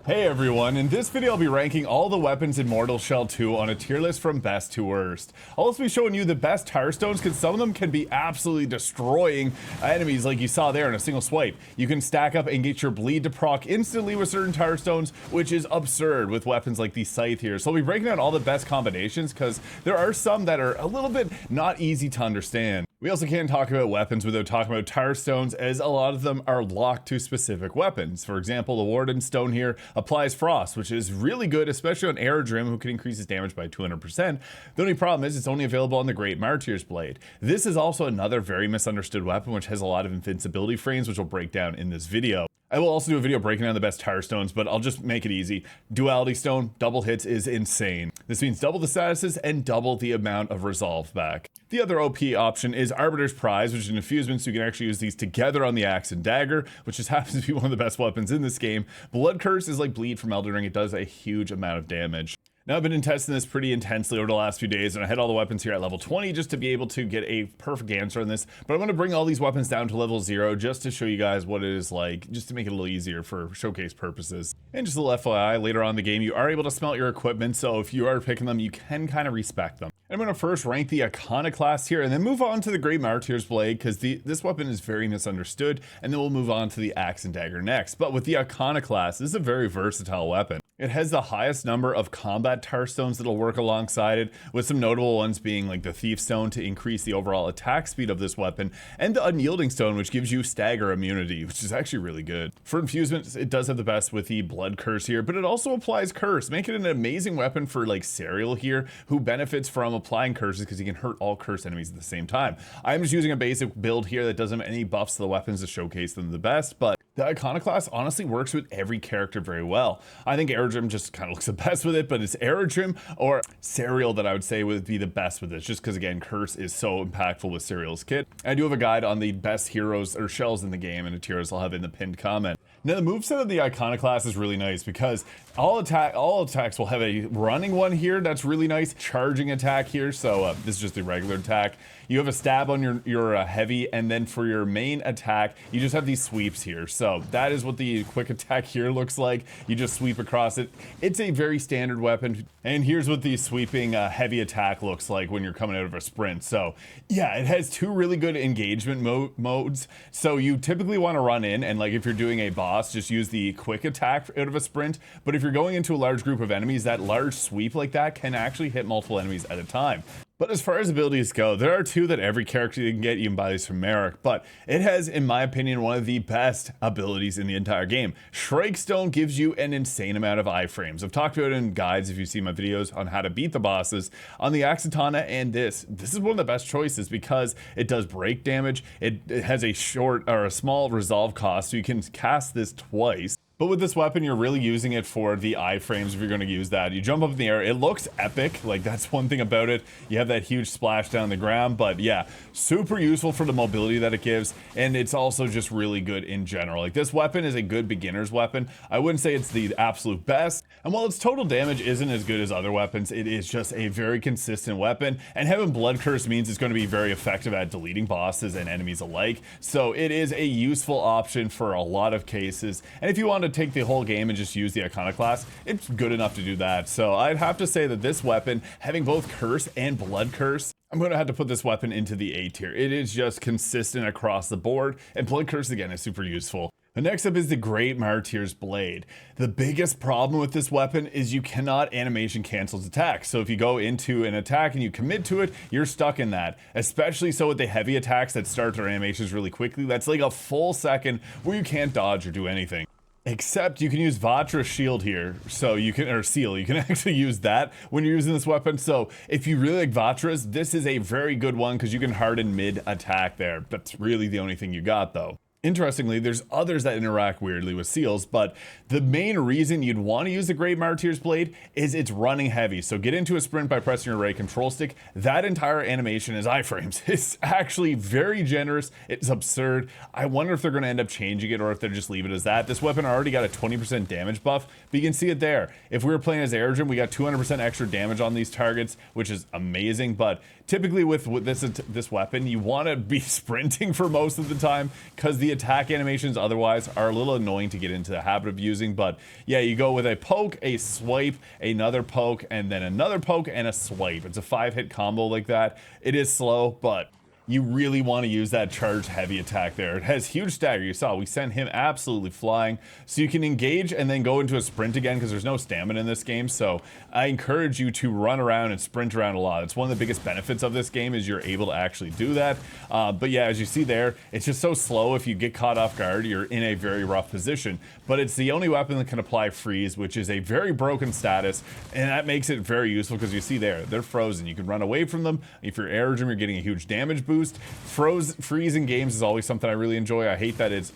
Hey everyone, in this video I'll be ranking all the weapons in Mortal Shell 2 on a tier list from best to worst. I'll also be showing you the best tire stones because some of them can be absolutely destroying enemies like you saw there in a single swipe. You can stack up and get your bleed to proc instantly with certain tire stones, which is absurd with weapons like the Scythe here. So I'll be breaking down all the best combinations because there are some that are a little bit not easy to understand. We also can't talk about weapons without talking about tire stones, as a lot of them are locked to specific weapons. For example, the Warden Stone here applies Frost, which is really good, especially on Aerodrim, who can increase his damage by 200%. The only problem is it's only available on the Great Martyr's Blade. This is also another very misunderstood weapon, which has a lot of invincibility frames, which we'll break down in this video. I will also do a video breaking down the best tire stones, but I'll just make it easy. Duality Stone, double hits is insane. This means double the statuses and double the amount of resolve back. The other OP option is Arbiter's Prize, which is an infusement, so you can actually use these together on the Axe and Dagger, which just happens to be one of the best weapons in this game. Blood Curse is like Bleed from Elden Ring. It does a huge amount of damage. Now, I've been testing this pretty intensely over the last few days, and I had all the weapons here at level 20 just to be able to get a perfect answer on this. But I'm going to bring all these weapons down to level 0 just to show you guys what it is like, just to make it a little easier for showcase purposes. And just a little FYI, later on in the game, you are able to smelt your equipment, so if you are picking them, you can kind of respec them. I'm going to first rank the Iconoclast here, and then move on to the Great Martyr's Blade, because this weapon is very misunderstood, and then we'll move on to the Axe and Dagger next. But with the Iconoclast, this is a very versatile weapon. It has the highest number of combat tire stones that'll work alongside it, with some notable ones being like the Thief Stone to increase the overall attack speed of this weapon, and the Unyielding Stone, which gives you stagger immunity, which is actually really good. For infusement, it does have the best with the Blood Curse here, but it also applies Curse, making it an amazing weapon for like Serial here, who benefits from applying curses because he can hurt all curse enemies at the same time. I'm just using a basic build here that doesn't have any buffs to the weapons to showcase them the best, but the Iconoclast honestly works with every character very well. I think Aerodrim just kind of looks the best with it, but it's Aerodrim or Serial that I would say would be the best with this, just because again, Curse is so impactful with Serial's kit. I do have a guide on the best heroes or shells in the game, and the tiers I'll have in the pinned comment. Now the moveset of the Iconoclast is really nice because all attacks will have a running one here that's really nice, charging attack here, so this is just the regular attack. You have a stab on your heavy, and then for your main attack, you just have these sweeps here. So that is what the quick attack here looks like. You just sweep across it. It's a very standard weapon. And here's what the sweeping heavy attack looks like when you're coming out of a sprint. So yeah, it has two really good engagement modes. So you typically want to run in, and like if you're doing a boss, just use the quick attack out of a sprint. But if you're going into a large group of enemies, that large sweep like that can actually hit multiple enemies at a time. But as far as abilities go, there are two that every character you can get. You can buy these from Merrick, but it has, in my opinion, one of the best abilities in the entire game. Shrike Stone gives you an insane amount of iframes. I've talked about it in guides if you've seen my videos on how to beat the bosses. On the Axatana and this is one of the best choices because it does break damage. It has a short or a small resolve cost, so you can cast this twice. But with this weapon, you're really using it for the iframes if you're going to use that. You jump up in the air. It looks epic. Like, that's one thing about it. You have that huge splash down the ground. But yeah, super useful for the mobility that it gives. And it's also just really good in general. Like, this weapon is a good beginner's weapon. I wouldn't say it's the absolute best. And while its total damage isn't as good as other weapons, it is just a very consistent weapon. And having Blood Curse means it's going to be very effective at deleting bosses and enemies alike. So it is a useful option for a lot of cases. And if you want to take the whole game and just use the Iconoclast, it's good enough to do that. So I'd have to say that this weapon, having both Curse and Blood Curse, I'm going to have to put this weapon into the A tier. It is just consistent across the board, and Blood Curse again is super useful. The next up is the Great Martyr's Blade. The biggest problem with this weapon is you cannot animation cancel its attack. So if you go into an attack and you commit to it, you're stuck in that. Especially so with the heavy attacks that start their animations really quickly. That's like a full second where you can't dodge or do anything. Except you can use Vatra's shield here, so you can, or seal, you can actually use that when you're using this weapon. So if you really like Vatra's, this is a very good one because you can harden mid attack there. That's really the only thing you got though. Interestingly, there's others that interact weirdly with seals, but the main reason you'd want to use the Great Martyr's Blade is it's running heavy. So get into a sprint by pressing your right control stick. That entire animation is iframes. It's actually very generous. It's absurd. I wonder if they're going to end up changing it or if they're just leave it as that. This weapon already got a 20% damage buff, but you can see it there. If we were playing as Aerodrim, we got 200% extra damage on these targets, which is amazing, but Typically with this weapon, you want to be sprinting for most of the time because the attack animations otherwise are a little annoying to get into the habit of using. But yeah, you go with a poke, a swipe, another poke, and then another poke and a swipe. It's a 5-hit combo like that. It is slow, but you really want to use that charged heavy attack there. It has huge stagger. You saw we sent him absolutely flying. So you can engage and then go into a sprint again because there's no stamina in this game. So I encourage you to run around and sprint around a lot. It's one of the biggest benefits of this game is you're able to actually do that. But yeah, as you see there, it's just so slow. If you get caught off guard, you're in a very rough position. But it's the only weapon that can apply freeze, which is a very broken status. And that makes it very useful because you see there, they're frozen. You can run away from them. If you're aerodrome, you're getting a huge damage boost. Freeze in games is always something I really enjoy. I hate that it's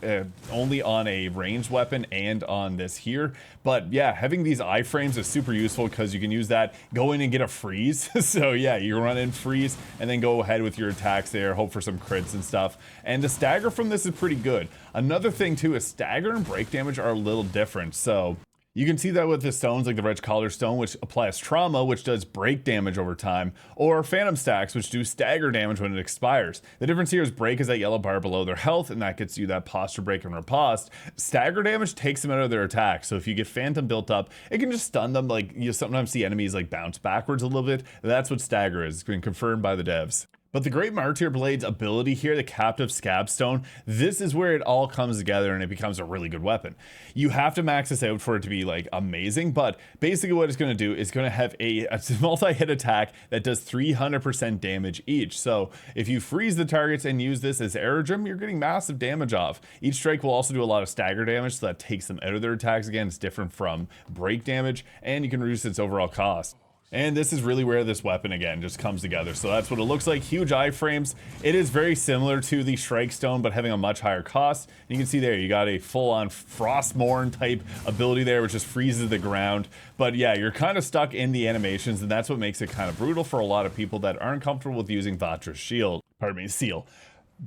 only on a ranged weapon and on this here. But yeah, having these iframes is super useful because you can use that, go in and get a freeze. So yeah, you run in freeze and then go ahead with your attacks there, hope for some crits and stuff. And the stagger from this is pretty good. Another thing too is stagger and break damage are a little different. So you can see that with the stones like the Red Collar Stone, which applies trauma, which does break damage over time, or Phantom Stacks, which do stagger damage when it expires. The difference here is break is that yellow bar below their health, and that gets you that posture break and riposte. Stagger damage takes them out of their attack, so if you get Phantom built up, it can just stun them. Like, you sometimes see enemies like bounce backwards a little bit. That's what stagger is. It's been confirmed by the devs. But the Great Martyr Blade's ability here, the Captive Scab Stone, this is where it all comes together and it becomes a really good weapon. You have to max this out for it to be like amazing, but basically what it's going to do is going to have a multi-hit attack that does 300% damage each. So if you freeze the targets and use this as aerodrome, you're getting massive damage off. Each strike will also do a lot of stagger damage, so that takes them out of their attacks. Again, it's different from break damage, and you can reduce its overall cost. And this is really where this weapon, again, just comes together. So that's what it looks like. Huge iframes. It is very similar to the Shrike Stone, but having a much higher cost. And you can see there, you got a full-on Frostmourne type ability there, which just freezes the ground. But yeah, you're kind of stuck in the animations, and that's what makes it kind of brutal for a lot of people that aren't comfortable with using Vatra's shield. Pardon me, seal.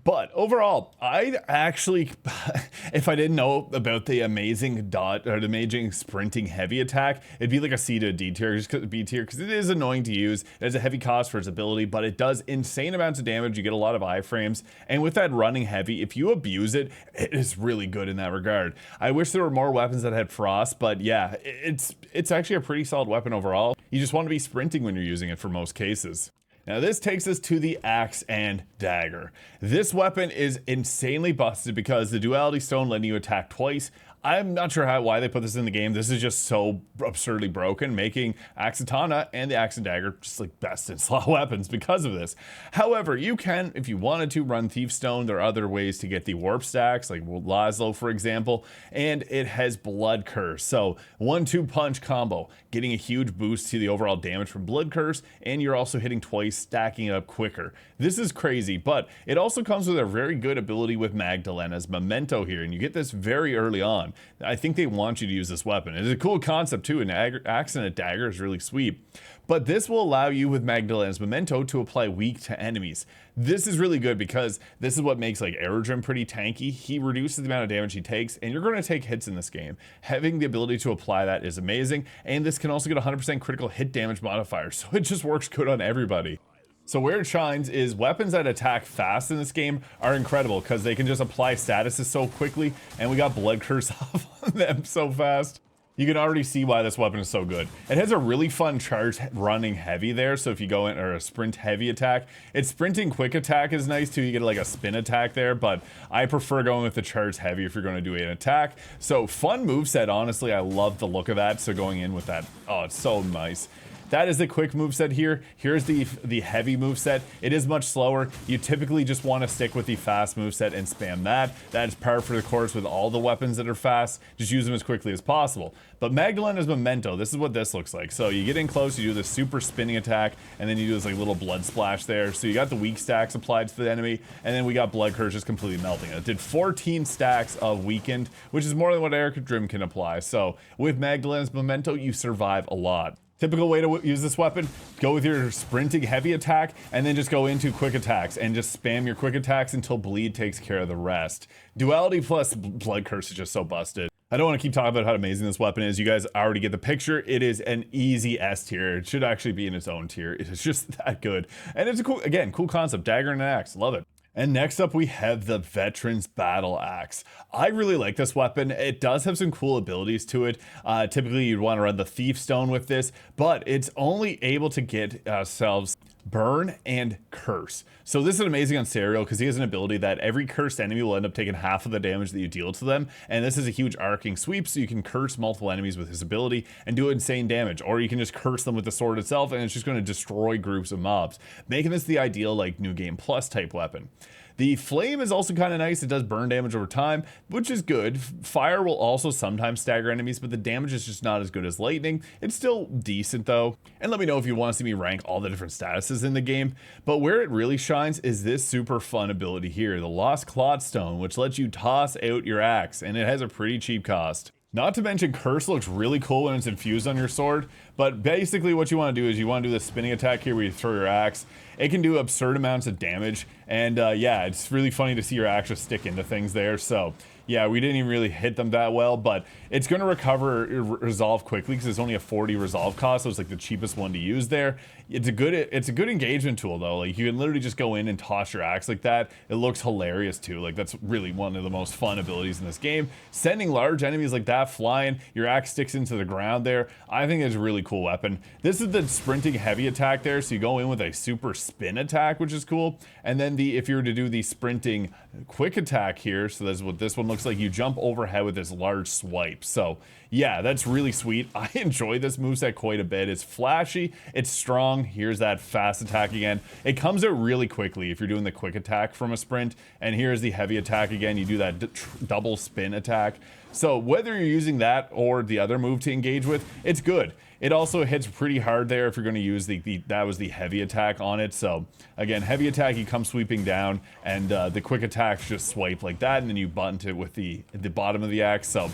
But overall, I'd actually, if I didn't know about the amazing sprinting heavy attack, it'd be like a C to a D tier, just B tier, because it is annoying to use. It has a heavy cost for its ability, but it does insane amounts of damage. You get a lot of iframes, and with that running heavy, if you abuse it, it is really good in that regard. I wish there were more weapons that had frost, but yeah, it's actually a pretty solid weapon overall. You just want to be sprinting when you're using it for most cases. Now this takes us to the Axe and Dagger. This weapon is insanely busted because the Duality Stone letting you attack twice. I'm not sure why they put this in the game. This is just so absurdly broken, making Axatana and the Axe and Dagger just like best in slot weapons because of this. However, you can, if you wanted to, run Thief Stone. There are other ways to get the warp stacks, like Laszlo, for example, and it has Blood Curse. So 1-2 punch combo, getting a huge boost to the overall damage from Blood Curse, and you're also hitting twice, stacking up quicker. This is crazy, but it also comes with a very good ability with Magdalena's Memento here, and you get this very early on. I think they want you to use this weapon. It's a cool concept too, and Axe and a Dagger is really sweet. But this will allow you with Magdalena's Memento to apply weak to enemies. This is really good because this is what makes like Aerodrome pretty tanky. He reduces the amount of damage he takes, and you're going to take hits in this game. Having the ability to apply that is amazing, and this can also get 100% critical hit damage modifier, so it just works good on everybody. So where it shines is weapons that attack fast in this game are incredible because they can just apply statuses so quickly, and we got Blood Curse off on them so fast. You can already see why this weapon is so good. It has a really fun charge running heavy there, so if you go in, or a sprint heavy attack, its sprinting quick attack is nice too. You get like a spin attack there, but I prefer going with the charge heavy if you're going to do an attack. So fun moveset, honestly. I love the look of that, so going in with that, oh, it's so nice. That is the quick moveset here. Here's the heavy moveset. It is much slower. You typically just want to stick with the fast moveset and spam that. That is par for the course with all the weapons that are fast. Just use them as quickly as possible. But Magdalena's Memento, this is what this looks like. So you get in close, you do this super spinning attack, and then you do this like little blood splash there. So you got the weak stacks applied to the enemy, and then we got Blood Curse just completely melting it. It did 14 stacks of weakened, which is more than what Aerodrome can apply. So with Magdalena's Memento, you survive a lot. Typical way to use this weapon, go with your sprinting heavy attack and then just go into quick attacks and just spam your quick attacks until bleed takes care of the rest. Duality plus Blood Curse is just so busted. I don't want to keep talking about how amazing this weapon is. You guys already get the picture. It is an easy S tier. It should actually be in its own tier. It is just that good. And it's a cool, again, cool concept. Dagger and an axe. Love it. And next up we have the Veteran's Battleaxe. I really like this weapon. It does have some cool abilities to it. Typically you'd want to run the Thief Stone with this, but it's only able to get ourselves burn and curse. So this is amazing on Serial because he has an ability that every cursed enemy will end up taking half of the damage that you deal to them. And this is a huge arcing sweep, so you can curse multiple enemies with his ability and do insane damage. Or you can just curse them with the sword itself and it's just going to destroy groups of mobs, making this the ideal like New Game Plus type weapon. The flame is also kind of nice. It does burn damage over time, which is good. Fire will also sometimes stagger enemies, but the damage is just not as good as lightning. It's still decent though. And let me know if you want to see me rank all the different statuses in the game. But where it really shines is this super fun ability here, the Lost Clotstone, which lets you toss out your axe, and it has a pretty cheap cost. Not to mention Curse looks really cool when it's infused on your sword, but basically what you want to do is you want to do the spinning attack here where you throw your axe. It can do absurd amounts of damage, and yeah, it's really funny to see your axe just stick into things there. So yeah, we didn't even really hit them that well, but it's going to resolve quickly because it's only a 40 resolve cost, so it's like the cheapest one to use there. It's a good engagement tool though. Like you can literally just go in and toss your axe like that. It looks hilarious too. Like that's really one of the most fun abilities in this game. Sending large enemies like that flying, your axe sticks into the ground there. I think it's a really cool weapon. This is the sprinting heavy attack there, so you go in with a super spin attack, which is cool. And then if you were to do the sprinting quick attack here, so that's what this one looks like, you jump overhead with this large swipe. So yeah, that's really sweet. I enjoy this moveset quite a bit. It's flashy, it's strong. Here's that fast attack again. It comes out really quickly if you're doing the quick attack from a sprint. And here's the heavy attack again. You do that double spin attack. So whether you're using that or the other move to engage with, it's good. It also hits pretty hard there if you're going to use that was the heavy attack on it. So again, heavy attack, you come sweeping down, and the quick attacks just swipe like that, and then you bunt it with the bottom of the axe. So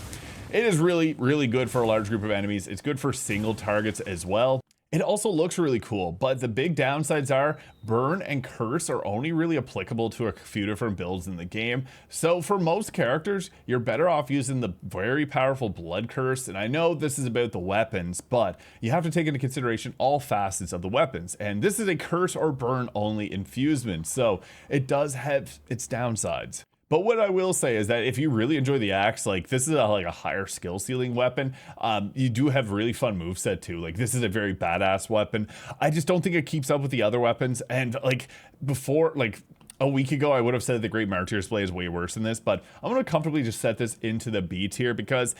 it is really, really good for a large group of enemies. It's good for single targets as well. It also looks really cool, but the big downsides are burn and curse are only really applicable to a few different builds in the game. So for most characters, you're better off using the very powerful blood curse. And I know this is about the weapons, but you have to take into consideration all facets of the weapons. And this is a curse or burn only infusement, so it does have its downsides. But what I will say is that if you really enjoy the axe, like this is like a higher skill ceiling weapon, you do have really fun moveset too. Like this is a very badass weapon. I just don't think it keeps up with the other weapons. And like before, like a week ago, I would have said the Great Martyr's Blade is way worse than this, but I'm going to comfortably just set this into the B tier because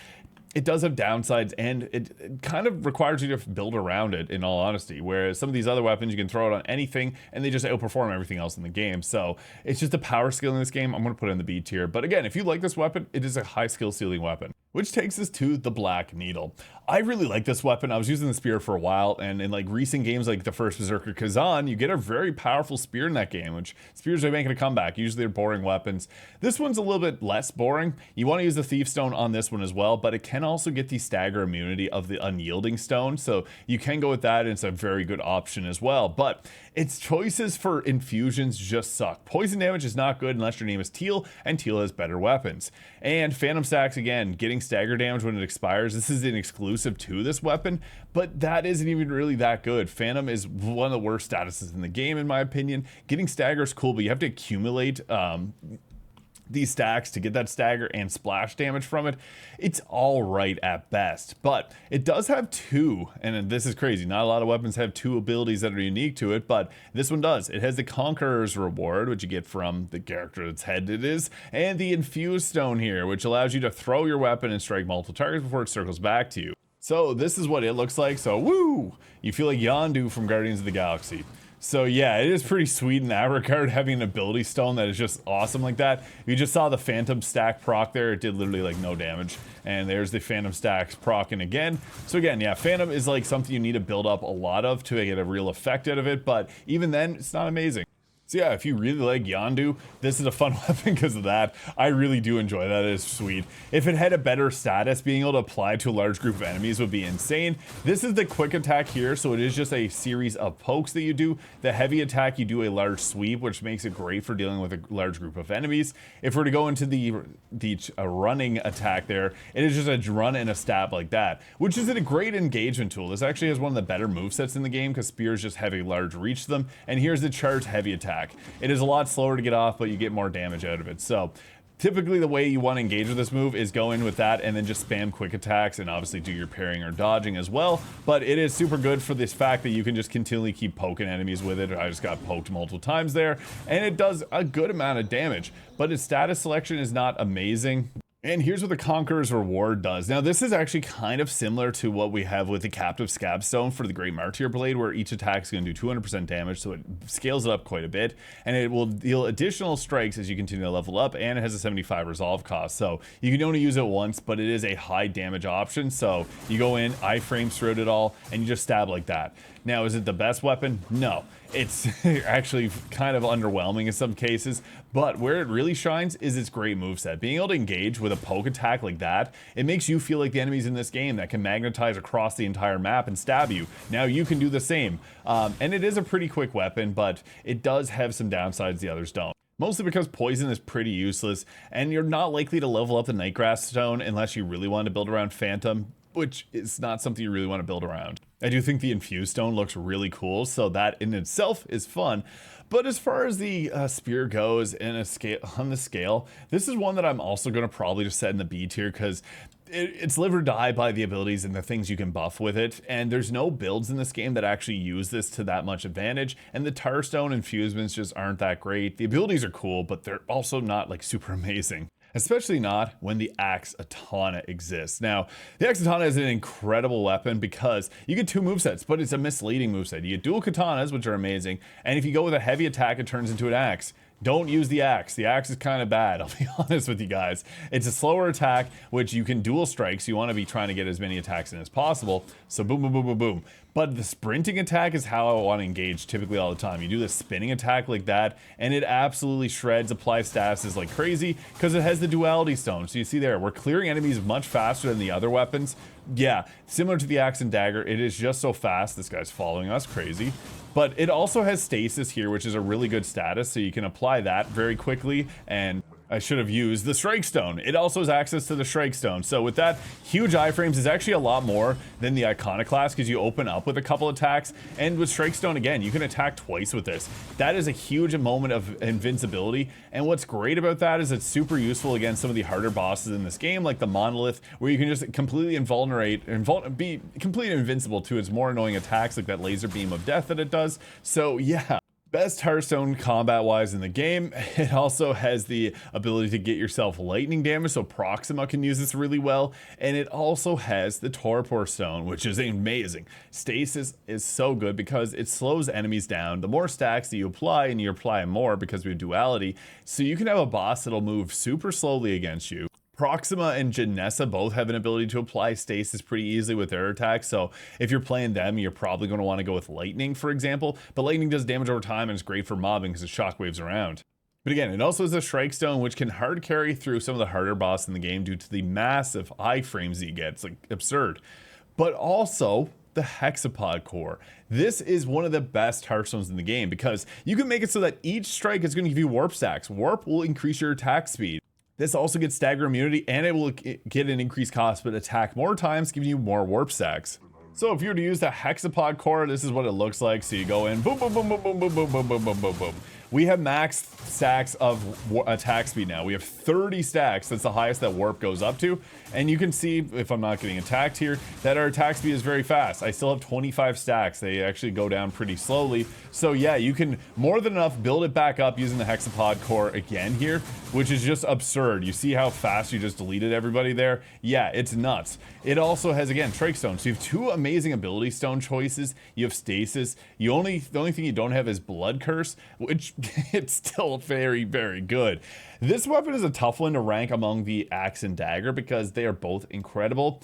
it does have downsides, and it kind of requires you to build around it, in all honesty, whereas some of these other weapons you can throw it on anything and they just outperform everything else in the game. So it's just a power skill in this game. I'm going to put it in the B tier, but again, if you like this weapon, it is a high skill ceiling weapon. Which takes us to the Black Needle. I really like this weapon. I was using the spear for a while, and in like recent games like the first Berserker Kazan, you get a very powerful spear in that game, which spears are making a comeback. Usually they're boring weapons. This one's a little bit less boring. You want to use the Thief Stone on this one as well, but it can also get the stagger immunity of the Unyielding Stone, so you can go with that, and it's a very good option as well. But its choices for infusions just suck. Poison damage is not good unless your name is Teal, and Teal has better weapons. And Phantom Stacks, again, getting stagger damage when it expires. This is an exclusive to this weapon, but that isn't even really that good. Phantom is one of the worst statuses in the game, in my opinion. Getting stagger is cool, but you have to accumulate these stacks to get that stagger and splash damage from it. It's all right at best, but it does have two, and this is crazy. Not a lot of weapons have two abilities that are unique to it, but this one does. It has the Conqueror's Reward, which you get from the character that's head it is, and the Infused Stone here, which allows you to throw your weapon and strike multiple targets before it circles back to you. So this is what it looks like. So woo! You feel like Yondu from Guardians of the Galaxy. So yeah, it is pretty sweet in that regard, having an ability stone that is just awesome like that. You just saw the Phantom Stack proc there. It did literally like no damage. And there's the Phantom Stacks procking again. So again, yeah, Phantom is like something you need to build up a lot of to get a real effect out of it. But even then, it's not amazing. So yeah, if you really like Yondu, this is a fun weapon because of that. I really do enjoy that. It is sweet. If it had a better status, being able to apply to a large group of enemies would be insane. This is the quick attack here, so it is just a series of pokes that you do. The heavy attack, you do a large sweep, which makes it great for dealing with a large group of enemies. If we're to go into the running attack there, it is just a run and a stab like that, which is a great engagement tool. This actually has one of the better movesets in the game because spears just have a large reach to them. And here's the charged heavy attack. It is a lot slower to get off, but you get more damage out of it. So typically the way you want to engage with this move is go in with that and then just spam quick attacks and obviously do your parrying or dodging as well. But it is super good for this fact that you can just continually keep poking enemies with it. I just got poked multiple times there, and it does a good amount of damage, but its status selection is not amazing. And here's what the Conqueror's Reward does. Now, this is actually kind of similar to what we have with the Captive Scabstone for the Great Martyr Blade, where each attack is going to do 200% damage, so it scales it up quite a bit, and it will deal additional strikes as you continue to level up, and it has a 75 resolve cost, so you can only use it once, but it is a high damage option, so you go in, iframes throughout it all, and you just stab like that. Now, is it the best weapon? No. It's actually kind of underwhelming in some cases, but where it really shines is its great moveset. Being able to engage with a poke attack like that, it makes you feel like the enemies in this game that can magnetize across the entire map and stab you. Now you can do the same. And it is a pretty quick weapon, but it does have some downsides the others don't. Mostly because poison is pretty useless, and you're not likely to level up the Nightgrass Stone unless you really want to build around Phantom, which is not something you really want to build around. I do think the Infused Stone looks really cool, so that in itself is fun. But as far as the spear goes on the scale, this is one that I'm also going to probably just set in the B tier because it's live or die by the abilities and the things you can buff with it. And there's no builds in this game that actually use this to that much advantage. And the Tarstone infusements just aren't that great. The abilities are cool, but they're also not like super amazing. Especially not when the Axatana exists. Now, the Axatana is an incredible weapon because you get two movesets, but it's a misleading moveset. You get dual katanas, which are amazing, and if you go with a heavy attack, it turns into an axe. Don't use the axe. The axe is kind of bad, I'll be honest with you guys. It's a slower attack, which you can dual strike, so you want to be trying to get as many attacks in as possible. So boom, boom, boom, boom, boom. But the sprinting attack is how I want to engage typically all the time. You do the spinning attack like that, and it absolutely shreds apply statuses like crazy because it has the duality stone. So you see there, we're clearing enemies much faster than the other weapons. Yeah, similar to the Axe and Dagger, it is just so fast. This guy's following us, crazy. But it also has stasis here, which is a really good status, so you can apply that very quickly, and I should have used the Strike Stone. It also has access to the Strike Stone. So with that, huge iframes is actually a lot more than the Iconoclast because you open up with a couple attacks. And with Strike Stone, again, you can attack twice with this. That is a huge moment of invincibility. And what's great about that is it's super useful against some of the harder bosses in this game, like the Monolith, where you can just completely be completely invincible to its more annoying attacks, like that laser beam of death that it does. So yeah. Best Hearthstone combat-wise in the game. It also has the ability to get yourself lightning damage, so Proxima can use this really well. And it also has the Torpor Stone, which is amazing. Stasis is so good because it slows enemies down. The more stacks that you apply, and you apply more because we have duality, so you can have a boss that'll move super slowly against you. Proxima and Janessa both have an ability to apply stasis pretty easily with their attacks, so if you're playing them, you're probably going to want to go with Lightning, for example, but Lightning does damage over time and it's great for mobbing because it shockwaves around. But again, it also has a Strike Stone, which can hard carry through some of the harder bosses in the game due to the massive iframes that you get. It's like absurd. But also the Hexapod Core. This is one of the best Hearthstones in the game because you can make it so that each strike is going to give you warp stacks. Warp will increase your attack speed. This also gets stagger immunity, and it will get an increased cost, but attack more times, giving you more warp stacks. So if you were to use the Hexapod Core, this is what it looks like. So you go in, boom, boom, boom, boom, boom, boom, boom, boom, boom, boom, boom, boom. We have max stacks of attack speed now. We have 30 stacks. That's the highest that warp goes up to. And you can see, if I'm not getting attacked here, that our attack speed is very fast. I still have 25 stacks. They actually go down pretty slowly. So yeah, you can more than enough build it back up using the Hexapod Core again here, which is just absurd. You see how fast you just deleted everybody there? Yeah, it's nuts. It also has, again, Strike Stone. So you have two amazing ability stone choices. You have stasis. The only thing you don't have is Blood Curse, which it's still very, very good. This weapon is a tough one to rank among the Axe and Dagger because they are both incredible.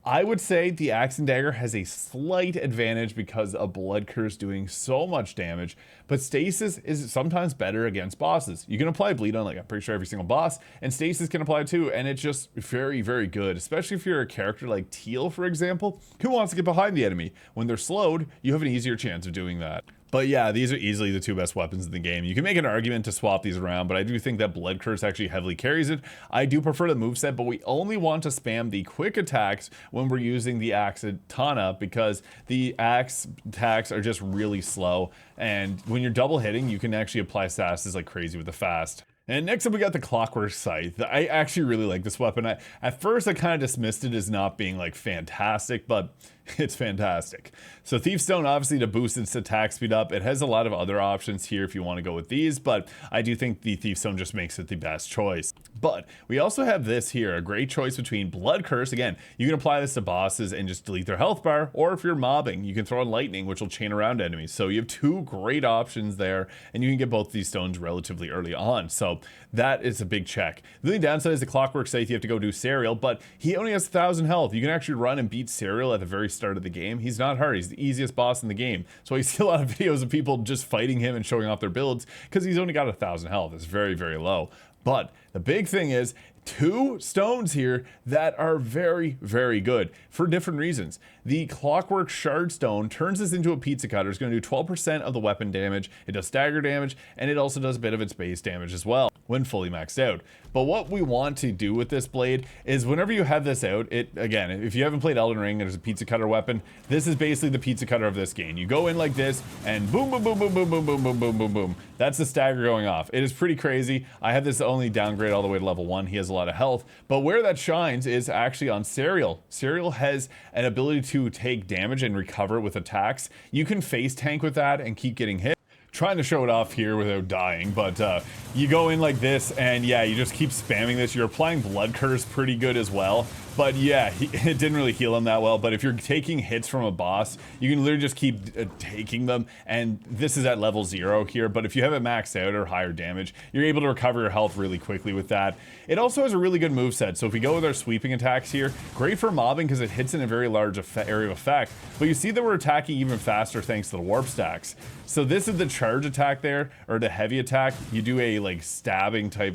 I would say the Axe and Dagger has a slight advantage because of Blood Curse doing so much damage, but Stasis is sometimes better against bosses. You can apply Bleed on, like, I'm pretty sure every single boss, and Stasis can apply too, and it's just very, very good, especially if you're a character like Teal, for example, who wants to get behind the enemy. When they're slowed, you have an easier chance of doing that. But yeah, these are easily the two best weapons in the game. You can make an argument to swap these around, but I do think that Blood Curse actually heavily carries it. I do prefer the moveset, but we only want to spam the quick attacks when we're using the Axatana because the axe attacks are just really slow. And when you're double hitting, you can actually apply sasses like crazy with the fast. And next up we got the Clockwork Scythe. I actually really like this weapon. At first I kind of dismissed it as not being like fantastic, but it's fantastic. So Thief Stone, obviously, to boost its attack speed up. It has a lot of other options here if you want to go with these, but I do think the Thief Stone just makes it the best choice. But we also have this here, a great choice between Blood Curse. Again, you can apply this to bosses and just delete their health bar, or if you're mobbing, you can throw in Lightning, which will chain around enemies. So you have two great options there, and you can get both these stones relatively early on. So that is a big check. The only downside is the Clockwork Scythe, you have to go do Serial, but he only has 1,000 health. You can actually run and beat Serial at the very start of the game. He's not hard. He's the easiest boss in the game. So I see a lot of videos of people just fighting him and showing off their builds because he's only got 1,000 health. It's very, very low. But the big thing is two stones here that are very, very good for different reasons. The Clockwork Shard Stone turns this into a pizza cutter. It's going to do 12% of the weapon damage. It does stagger damage, and it also does a bit of its base damage as well when fully maxed out. But what we want to do with this blade is whenever you have this out, again, if you haven't played Elden Ring, there's a pizza cutter weapon. This is basically the pizza cutter of this game. You go in like this, and boom, boom, boom, boom, boom, boom, boom, boom, boom, boom, boom. That's the stagger going off. It is pretty crazy. I have this only downgrade all the way to level 1. He has a lot of health, but where that shines is actually on Serial. Serial has an ability to take damage and recover with attacks. You can face tank with that and keep getting hit. Trying to show it off here without dying, but you go in like this, and yeah, you just keep spamming this. You're applying Blood Curse pretty good as well, but yeah, it didn't really heal him that well. But if you're taking hits from a boss, you can literally just keep taking them, and this is at level 0 here, but if you have it maxed out or higher damage, you're able to recover your health really quickly with that. It also has a really good moveset, so if we go with our sweeping attacks here, great for mobbing because it hits in a very large area of effect, but you see that we're attacking even faster thanks to the warp stacks. So this is the charge attack there, or the heavy attack. You do a like stabbing type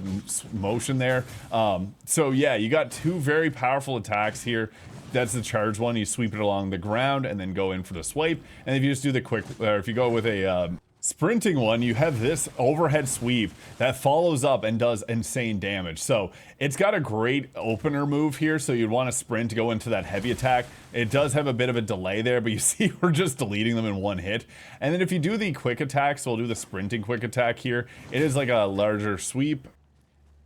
motion there. So yeah, you got two very powerful attacks here. That's the charge one. You sweep it along the ground and then go in for the swipe. And if you just do the quick, or if you go with a sprinting one, you have this overhead sweep that follows up and does insane damage. So it's got a great opener move here, so you'd want to sprint to go into that heavy attack. It does have a bit of a delay there, but you see we're just deleting them in one hit. And then if you do the quick attack, so we'll do the sprinting quick attack here, it is like a larger sweep,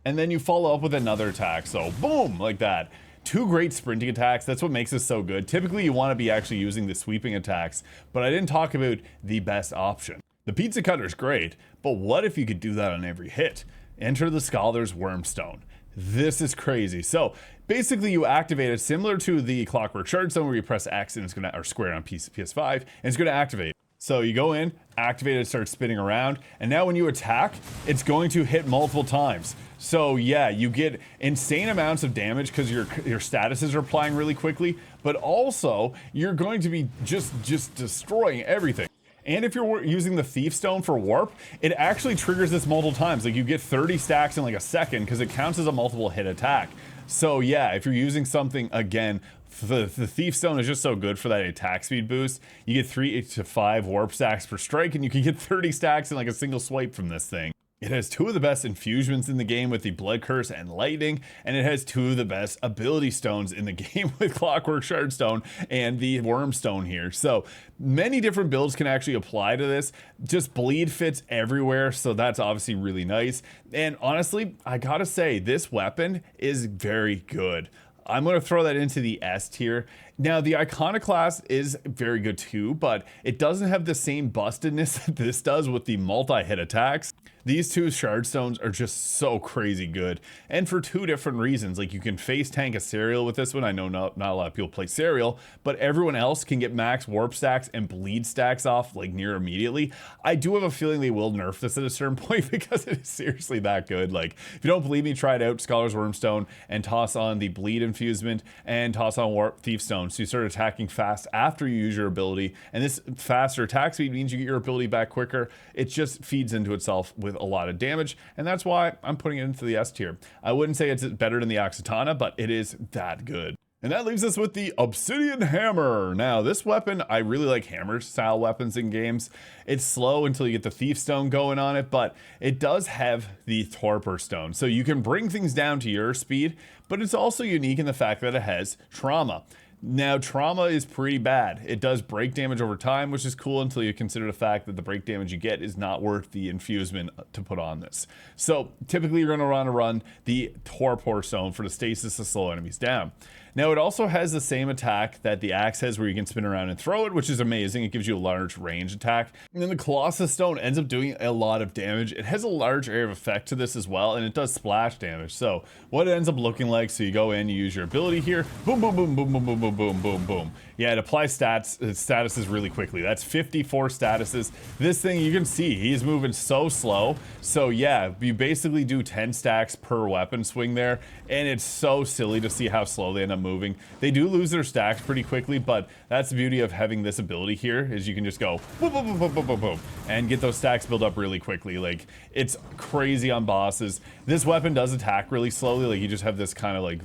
and then you follow up with another attack, so boom, like that. Two great sprinting attacks. That's what makes this so good. Typically you want to be actually using the sweeping attacks, but I didn't talk about the best option. The pizza cutter is great, but what if you could do that on every hit? Enter the Scholar's Wormstone. This is crazy. So basically you activate it similar to the Clockwork Shard Stone where you press X and it's going to, or square on PS5, and it's going to activate. So you go in, activate it, starts spinning around, and now when you attack, it's going to hit multiple times. So yeah, you get insane amounts of damage because your statuses are applying really quickly, but also you're going to be just destroying everything. And if you're using the Thief Stone for warp, it actually triggers this multiple times. Like you get 30 stacks in like a second because it counts as a multiple hit attack. So yeah, if you're using something, again, the Thief Stone is just so good for that attack speed boost. You get 3 to 5 warp stacks per strike, and you can get 30 stacks in like a single swipe from this thing. It has two of the best infusions in the game with the Blood Curse and Lightning, and it has two of the best ability stones in the game with Clockwork Shard Stone and the Worm Stone here. So many different builds can actually apply to this. Just bleed fits everywhere, so that's obviously really nice. And honestly, I gotta say, this weapon is very good. I'm going to throw that into the S tier. Now, the Iconoclast is very good too, but it doesn't have the same bustedness that this does with the multi-hit attacks. These two shard stones are just so crazy good, and for two different reasons. Like, you can face tank a Serial with this one. I know not a lot of people play Serial, but everyone else can get max warp stacks and bleed stacks off like near immediately. I do have a feeling they will nerf this at a certain point because it is seriously that good. Like, if you don't believe me, try it out. Scholar's Wormstone, and toss on the bleed infusement and toss on warp thief stone, so you start attacking fast after you use your ability. And this faster attack speed means you get your ability back quicker. It just feeds into itself with a lot of damage, and that's why I'm putting it into the S tier. I wouldn't say it's better than the Axatana, but it is that good. And that leaves us with the Obsidian Hammer. Now, this weapon, I really like hammer style weapons in games. It's slow until you get the Thief Stone going on it, but it does have the Torpor Stone. So you can bring things down to your speed, but it's also unique in the fact that it has trauma. Now, trauma is pretty bad. It does break damage over time, which is cool until you consider the fact that the break damage you get is not worth the infusement to put on this. So typically you're gonna want to run the Torpor Stone for the stasis to slow enemies down. Now, it also has the same attack that the axe has, where you can spin around and throw it, which is amazing. It gives you a large range attack. And then the Colossus Stone ends up doing a lot of damage. It has a large area of effect to this as well, and it does splash damage. So what it ends up looking like, so you go in, you use your ability here, boom, boom, boom, boom, boom, boom, boom, boom, boom, boom. Yeah, it applies statuses really quickly. That's 54 statuses. This thing, you can see, he's moving so slow. So yeah, you basically do 10 stacks per weapon swing there, and it's so silly to see how slow they end up moving. They do lose their stacks pretty quickly, but that's the beauty of having this ability here, is you can just go boom, boom, boom, boom, boom, boom, boom, and get those stacks built up really quickly. Like, it's crazy on bosses. This weapon does attack really slowly. Like, you just have this kind of like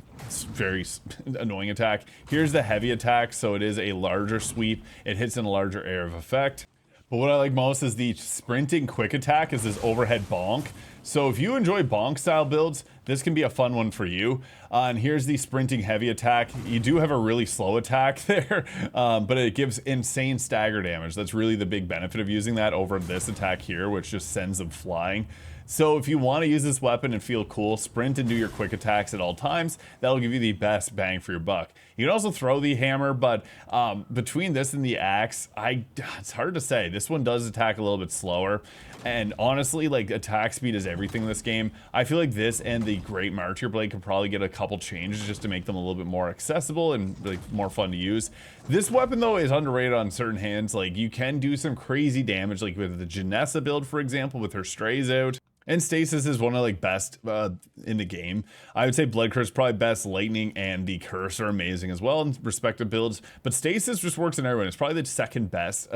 very annoying attack. Here's the heavy attack, so it is a larger sweep. It hits in a larger area of effect. But what I like most is the sprinting quick attack, is this overhead bonk. So if you enjoy bonk style builds, this can be a fun one for you. And here's the sprinting heavy attack. You do have a really slow attack there, but it gives insane stagger damage. That's really the big benefit of using that over this attack here, which just sends them flying. So if you want to use this weapon and feel cool, sprint and do your quick attacks at all times. That'll give you the best bang for your buck. You can also throw the hammer, but between this and the axe, it's hard to say. This one does attack a little bit slower. And honestly, like, attack speed is everything in this game. I feel like this and the Great Martyr Blade could probably get a couple changes just to make them a little bit more accessible and like more fun to use. This weapon though is underrated on certain hands. Like, you can do some crazy damage, like with the Janessa build, for example, with her strays out. And Stasis is one of like best in the game. I would say Blood Curse is probably best. Lightning and the Curse are amazing as well in respective builds. But Stasis just works in everyone. It's probably the second best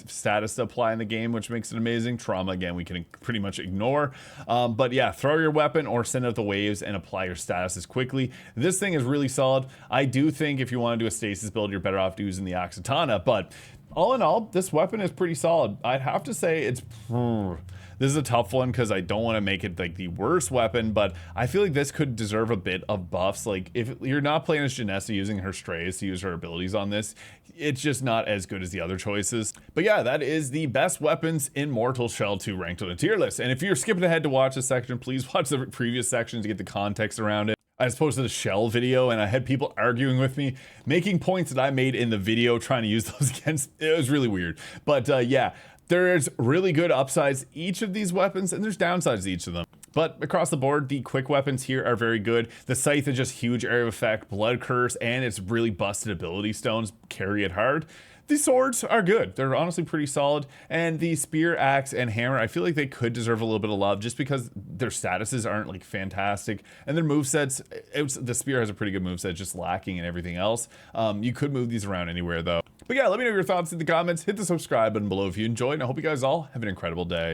status to apply in the game, which makes it amazing. Trauma, again, we can pretty much ignore. But yeah, throw your weapon or send out the waves and apply your statuses quickly. This thing is really solid. I do think if you want to do a Stasis build, you're better off using the Axatana. But all in all, this weapon is pretty solid. I'd have to say it's... This is a tough one because I don't want to make it like the worst weapon, but I feel like this could deserve a bit of buffs. Like, if you're not playing as Janessa using her strays to use her abilities on this, it's just not as good as the other choices. But yeah, that is the best weapons in Mortal Shell 2 ranked on a tier list. And if you're skipping ahead to watch this section, please watch the previous section to get the context around it. I posted a shell video and I had people arguing with me, making points that I made in the video, trying to use those against. It was really weird. But yeah, there's really good upsides to each of these weapons, and there's downsides to each of them. But across the board, the quick weapons here are very good. The Scythe is just huge area of effect, Blood Curse, and its really busted ability stones carry it hard. The swords are good. They're honestly pretty solid. And the spear, axe, and hammer, I feel like they could deserve a little bit of love just because their statuses aren't like fantastic. And their movesets, the spear has a pretty good moveset, just lacking in everything else. You could move these around anywhere though. But yeah, let me know your thoughts in the comments. Hit the subscribe button below if you enjoyed, and I hope you guys all have an incredible day.